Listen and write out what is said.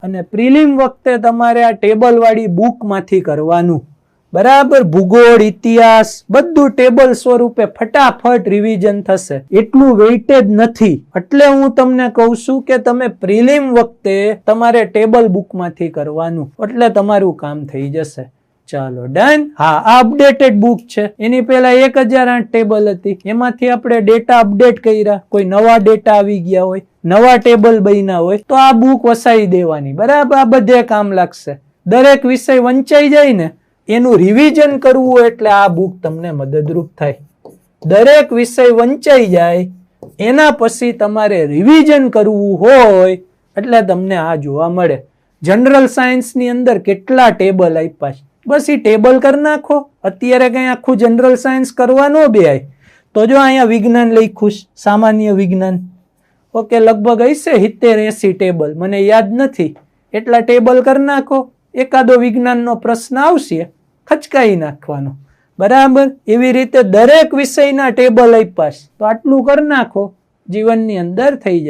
અને પ્રિલિમ વખતે તમારે આ ટેબલ વાળી બુકમાંથી કરવાનું. બરાબર, ભૂગોળ, ઇતિહાસ બધું ટેબલ સ્વરૂપે ફટાફટ રિવિઝન થશે. એટલું વેઇટેજ નથી, એટલે હું તમને કહું છું કે તમે પ્રિલિમ વખતે તમારે ટેબલ બુકમાંથી કરવાનું, એટલે તમારું કામ થઈ જશે. ચાલો ડન. હા, આ અપડેટેડ બુક છે. એની પહેલા 1008 ટેબલ હતી, એમાંથી આપણે ડેટા અપડેટ કર્યા. કોઈ નવા ડેટા આવી ગયા હોય, નવા ટેબલ બન્યા હોય તો આ બુક વસાવી દેવાની. બરાબર, આ બધે કામ લાગશે. દરેક વિષય વંચાઈ જાય ને એનું રિવિઝન કરવું હોય એટલે આ બુક તમને મદદરૂપ થાય. દરેક વિષય વંચાઈ જાય એના પછી તમારે રિવિઝન કરવું હોય એટલે તમને આ જોવા મળે. જનરલ સાયન્સ ની અંદર કેટલા ટેબલ આપ્યા છે, બસ એ ટેબલ કરી નાખો. અત્યારે કઈ આખું જનરલ સાયન્સ કરવા ન બેહાય તો જો અહીંયા વિજ્ઞાન લખ્યું છે, સામાન્ય વિજ્ઞાન. ઓકે, લગભગ હશે 70-80 ટેબલ, મને યાદ નથી. એટલા ટેબલ કરી નાખો. એકાદો વિજ્ઞાનનો પ્રશ્ન આવશે, ખચકાઈ નાખવાનો. બરાબર, એવી રીતે દરેક વિષયના ટેબલ આપ્યા છે તો આટલું કરી નાખો, જીવનની અંદર થઈ જાય.